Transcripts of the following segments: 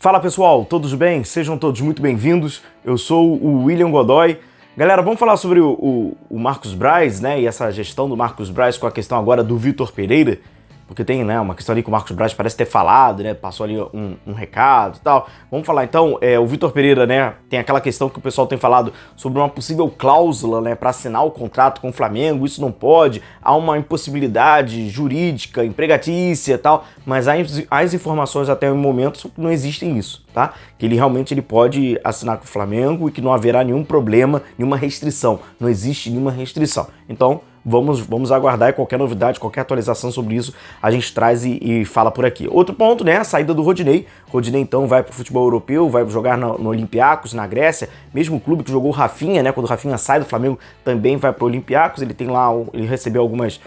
Fala pessoal, todos bem? Sejam todos muito bem-vindos. Eu sou o William Godoy. Galera, vamos falar sobre o Marcos Braz, né? E essa gestão do Marcos Braz com a questão agora do Vitor Pereira. Porque tem, né, uma questão ali que o Marcos Braz parece ter falado, né? Passou ali um recado e tal. Vamos falar então, o Vitor Pereira, né? Tem aquela questão que o pessoal tem falado sobre uma possível cláusula, né? Para assinar o contrato com o Flamengo. Isso não pode. Há uma impossibilidade jurídica, empregatícia e tal. Mas as informações até o momento não existem isso, tá? Que ele realmente pode assinar com o Flamengo e que não haverá nenhum problema, nenhuma restrição. Não existe nenhuma restrição. Então, vamos aguardar e qualquer novidade, qualquer atualização sobre isso, a gente traz e fala por aqui. Outro ponto, né, a saída do Rodinei. Rodinei, então, vai pro futebol europeu, vai jogar no Olympiacos, na Grécia, mesmo clube que jogou o Rafinha, né, quando o Rafinha sai do Flamengo, também vai pro Olympiacos. Ele tem lá, ele recebeu algumas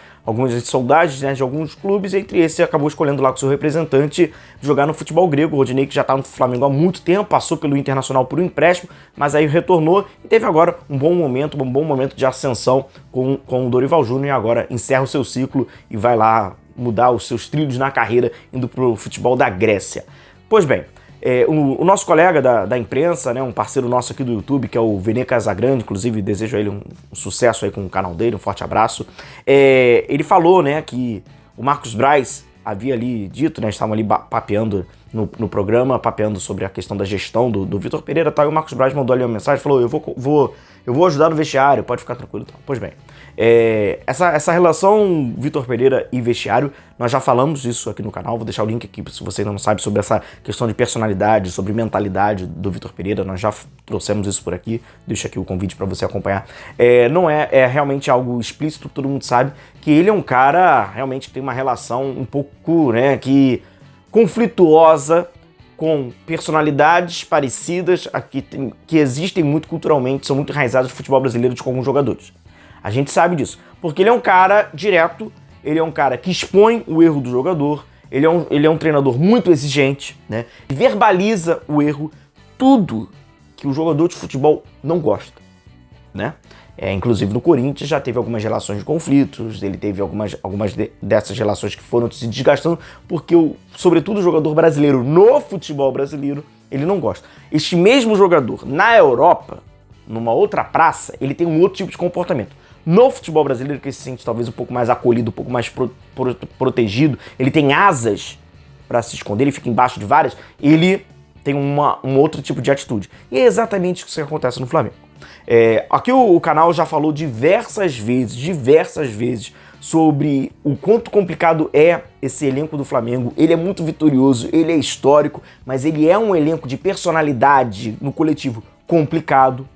saudades, né, de alguns clubes, entre esses acabou escolhendo lá com o seu representante jogar no futebol grego. O Rodinei, que já tá no Flamengo há muito tempo, passou pelo Internacional por um empréstimo, mas aí retornou e teve agora um bom momento de ascensão com o Dorival Júnior, e agora encerra o seu ciclo e vai lá mudar os seus trilhos na carreira, indo pro futebol da Grécia. Pois bem, o nosso colega da imprensa, né, um parceiro nosso aqui do YouTube, que é o Vene Casagrande, inclusive desejo a ele um sucesso aí com o canal dele, um forte abraço. Ele falou, né, que o Marcos Braz havia ali dito, né, estavam ali papeando no programa, papeando sobre a questão da gestão do Vitor Pereira e tal, e o Marcos Braz mandou ali uma mensagem, falou, eu vou ajudar no vestiário, pode ficar tranquilo e tal. Pois bem, essa relação Vitor Pereira e vestiário, nós já falamos disso aqui no canal, vou deixar o link aqui se você ainda não sabe sobre essa questão de personalidade, sobre mentalidade do Vitor Pereira, nós já trouxemos isso por aqui, deixo aqui o convite para você acompanhar. Não é realmente algo explícito, todo mundo sabe que ele é um cara realmente que tem uma relação um pouco, né, conflituosa, com personalidades parecidas que existem muito culturalmente, são muito enraizadas no futebol brasileiro com alguns jogadores. A gente sabe disso, porque ele é um cara direto, ele é um cara que expõe o erro do jogador, ele é um treinador muito exigente, né? E verbaliza o erro, tudo que o jogador de futebol não gosta, né? Inclusive no Corinthians já teve algumas relações de conflitos, ele teve algumas dessas relações que foram se desgastando, porque sobretudo o jogador brasileiro no futebol brasileiro, ele não gosta. Este mesmo jogador na Europa, numa outra praça, ele tem um outro tipo de comportamento. No futebol brasileiro, que ele se sente talvez um pouco mais acolhido, um pouco mais protegido, ele tem asas para se esconder, ele fica embaixo de várias, ele tem um outro tipo de atitude. E é exatamente isso que acontece no Flamengo. Aqui o canal já falou diversas vezes sobre o quanto complicado é esse elenco do Flamengo. Ele é muito vitorioso, ele é histórico, mas ele é um elenco de personalidade no coletivo complicado,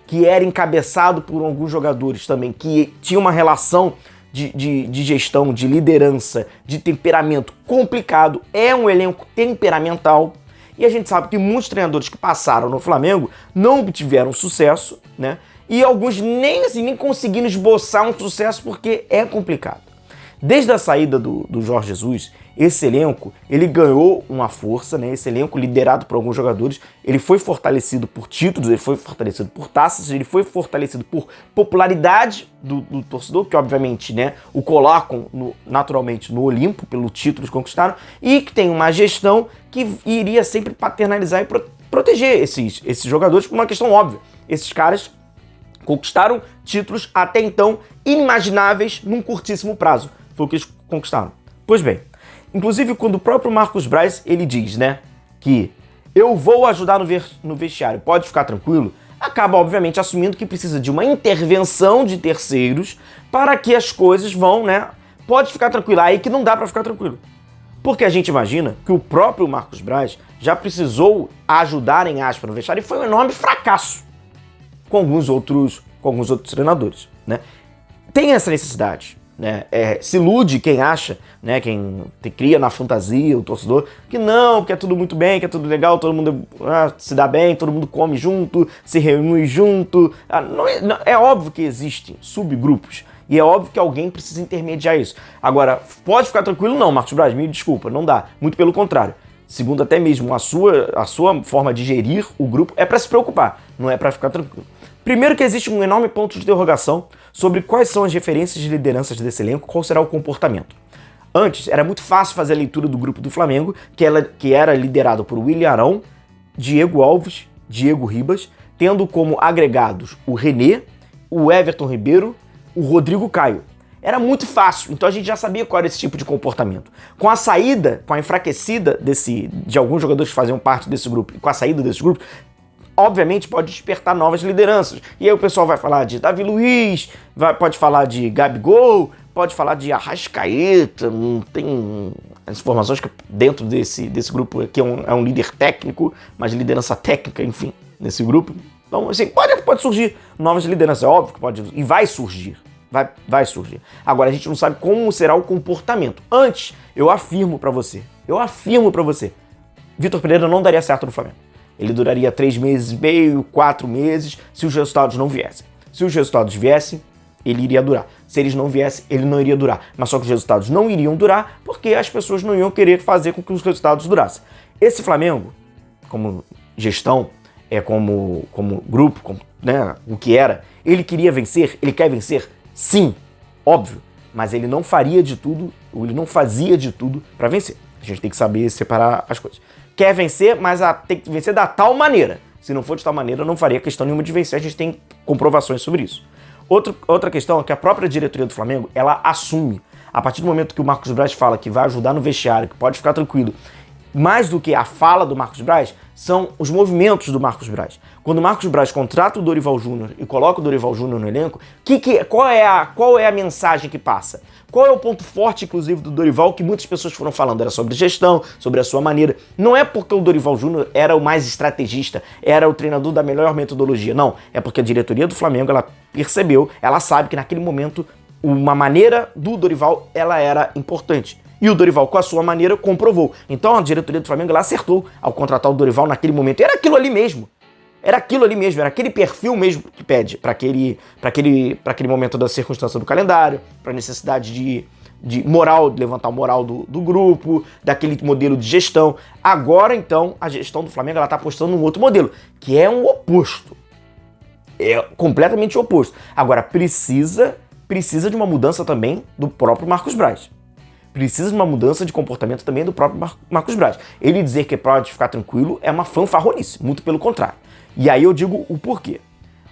que era encabeçado por alguns jogadores também, que tinha uma relação de gestão, de liderança, de temperamento complicado. É um elenco temperamental. E a gente sabe que muitos treinadores que passaram no Flamengo não obtiveram sucesso, né? E alguns nem conseguiram esboçar um sucesso porque é complicado. Desde a saída do Jorge Jesus, esse elenco, ele ganhou uma força, né? Esse elenco liderado por alguns jogadores, ele foi fortalecido por títulos, ele foi fortalecido por taças, ele foi fortalecido por popularidade do torcedor, que obviamente, né, o colocam naturalmente no Olimpo, pelo título que conquistaram, e que tem uma gestão que iria sempre paternalizar e proteger esses jogadores por uma questão óbvia. Esses caras conquistaram títulos até então inimagináveis num curtíssimo prazo. Foi o que eles conquistaram. Pois bem, inclusive quando o próprio Marcos Braz, ele diz, né, que eu vou ajudar no vestiário, pode ficar tranquilo, acaba obviamente assumindo que precisa de uma intervenção de terceiros para que as coisas vão, né, pode ficar tranquilo, aí que não dá para ficar tranquilo. Porque a gente imagina que o próprio Marcos Braz já precisou ajudar, em aspas, no vestiário, e foi um enorme fracasso com alguns outros treinadores, né? Tem essa necessidade, né? Se ilude quem acha, né? Quem cria na fantasia, o torcedor, que não, que é tudo muito bem, que é tudo legal, todo mundo se dá bem, todo mundo come junto, se reúne junto. É óbvio que existem subgrupos. E é óbvio que alguém precisa intermediar isso. Agora, pode ficar tranquilo? Não, Marcos Braz, me desculpa, não dá. Muito pelo contrário. Segundo até mesmo a sua forma de gerir o grupo, é para se preocupar, não é para ficar tranquilo. Primeiro que existe um enorme ponto de interrogação sobre quais são as referências de lideranças desse elenco, qual será o comportamento. Antes, era muito fácil fazer a leitura do grupo do Flamengo, que era liderado por William Arão, Diego Alves, Diego Ribas, tendo como agregados o René, o Everton Ribeiro, o Rodrigo Caio. Era muito fácil, então a gente já sabia qual era esse tipo de comportamento. Com a saída, com a enfraquecida de alguns jogadores que faziam parte desse grupo, e com a saída desse grupo, obviamente pode despertar novas lideranças. E aí o pessoal vai falar de Davi Luiz, pode falar de Gabigol, pode falar de Arrascaeta, tem as informações que dentro desse grupo aqui é um líder técnico, mas liderança técnica, enfim, nesse grupo. Então, assim, pode surgir novas lideranças, é óbvio que pode, e vai surgir. Vai surgir. Agora, a gente não sabe como será o comportamento. Antes, eu afirmo pra você, Vitor Pereira não daria certo no Flamengo. Ele duraria 3 meses e meio, 4 meses, se os resultados não viessem. Se os resultados viessem, ele iria durar. Se eles não viessem, ele não iria durar. Mas só que os resultados não iriam durar porque as pessoas não iam querer fazer com que os resultados durassem. Esse Flamengo, como gestão, como grupo, né, o que era, ele queria vencer, ele quer vencer, sim, óbvio, mas ele não faria de tudo, ou ele não fazia de tudo para vencer. A gente tem que saber separar as coisas. Quer vencer, mas tem que vencer da tal maneira. Se não for de tal maneira, eu não faria questão nenhuma de vencer, a gente tem comprovações sobre isso. Outra questão é que a própria diretoria do Flamengo, ela assume, a partir do momento que o Marcos Braz fala que vai ajudar no vestiário, que pode ficar tranquilo, mais do que a fala do Marcos Braz, são os movimentos do Marcos Braz. Quando o Marcos Braz contrata o Dorival Júnior e coloca o Dorival Júnior no elenco, qual é a mensagem que passa? Qual é o ponto forte, inclusive, do Dorival, que muitas pessoas foram falando? Era sobre gestão, sobre a sua maneira. Não é porque o Dorival Júnior era o mais estrategista, era o treinador da melhor metodologia. Não, é porque a diretoria do Flamengo, ela percebeu, ela sabe que naquele momento, uma maneira do Dorival, ela era importante. E o Dorival, com a sua maneira, comprovou. Então a diretoria do Flamengo, ela acertou ao contratar o Dorival naquele momento. Era aquilo ali mesmo. Era aquele perfil mesmo que pede para aquele momento da circunstância do calendário, para a necessidade de moral, de levantar o moral do grupo, daquele modelo de gestão. Agora, então, a gestão do Flamengo ela está apostando num outro modelo, que é um oposto. É completamente oposto. Agora, precisa de uma mudança também do próprio Marcos Braz. Precisa de uma mudança de comportamento também do próprio Marcos Braz. Ele dizer que pode ficar tranquilo é uma fanfarronice, muito pelo contrário. E aí eu digo o porquê.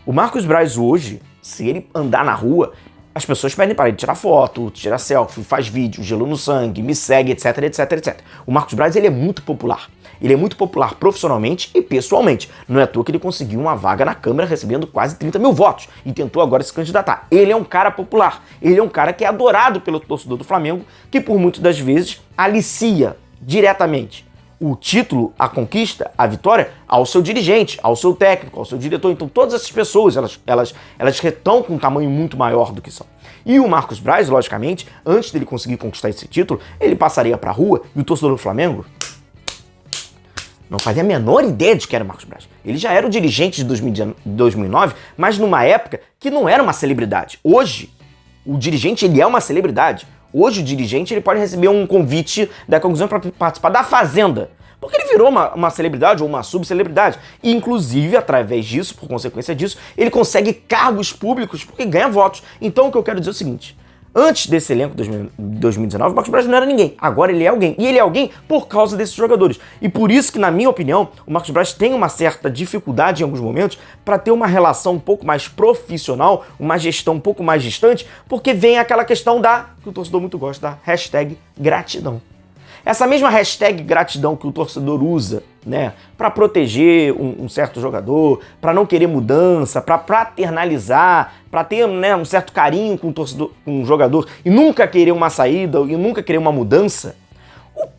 O Marcos Braz hoje, se ele andar na rua, as pessoas pedem para ele tirar foto, tirar selfie, faz vídeo, gelo no sangue, me segue, etc, etc, etc. O Marcos Braz, ele é muito popular. Ele é muito popular profissionalmente e pessoalmente. Não é à toa que ele conseguiu uma vaga na Câmara recebendo quase 30 mil votos e tentou agora se candidatar. Ele é um cara popular. Ele é um cara que é adorado pelo torcedor do Flamengo, que por muitas das vezes alicia diretamente o título, a conquista, a vitória ao seu dirigente, ao seu técnico, ao seu diretor. Então todas essas pessoas, elas estão com um tamanho muito maior do que são. E o Marcos Braz, logicamente, antes dele conseguir conquistar esse título, ele passaria pra rua e o torcedor do Flamengo não fazia a menor ideia de que era o Marcos Braz. Ele já era o dirigente de 2009, mas numa época que não era uma celebridade. Hoje, o dirigente ele é uma celebridade. Hoje o dirigente ele pode receber um convite da conclusão para participar da Fazenda, porque ele virou uma celebridade ou uma subcelebridade. E, inclusive, através disso, por consequência disso, ele consegue cargos públicos porque ganha votos. Então o que eu quero dizer é o seguinte: antes desse elenco de 2019, o Marcos Braz não era ninguém. Agora ele é alguém. E ele é alguém por causa desses jogadores. E por isso que, na minha opinião, o Marcos Braz tem uma certa dificuldade em alguns momentos para ter uma relação um pouco mais profissional, uma gestão um pouco mais distante, porque vem aquela questão que o torcedor muito gosta, da hashtag gratidão. Essa mesma hashtag gratidão que o torcedor usa, né, para proteger um certo jogador, para não querer mudança, para paternalizar, para ter, né, um certo carinho com o torcedor, com o jogador e nunca querer uma saída e nunca querer uma mudança,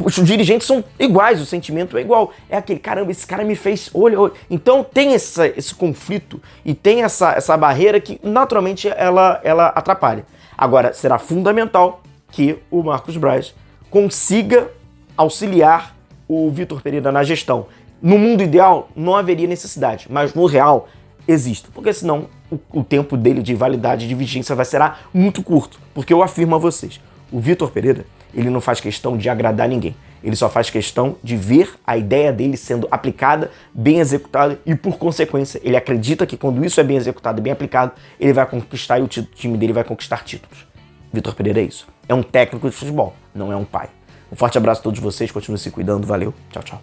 os dirigentes são iguais, o sentimento é igual. É aquele, caramba, esse cara me fez, olha. Então tem esse conflito e tem essa barreira que naturalmente ela atrapalha. Agora, será fundamental que o Marcos Braz consiga auxiliar o Vitor Pereira na gestão. No mundo ideal, não haveria necessidade, mas no real existe, porque senão o tempo dele de validade, de vigência vai ser muito curto. Porque eu afirmo a vocês, o Vitor Pereira, ele não faz questão de agradar ninguém. Ele só faz questão de ver a ideia dele sendo aplicada, bem executada e, por consequência, ele acredita que quando isso é bem executado e bem aplicado, ele vai conquistar e o time dele vai conquistar títulos. Vitor Pereira é isso. É um técnico de futebol, não é um pai. Um forte abraço a todos vocês, continuem se cuidando, valeu, tchau, tchau.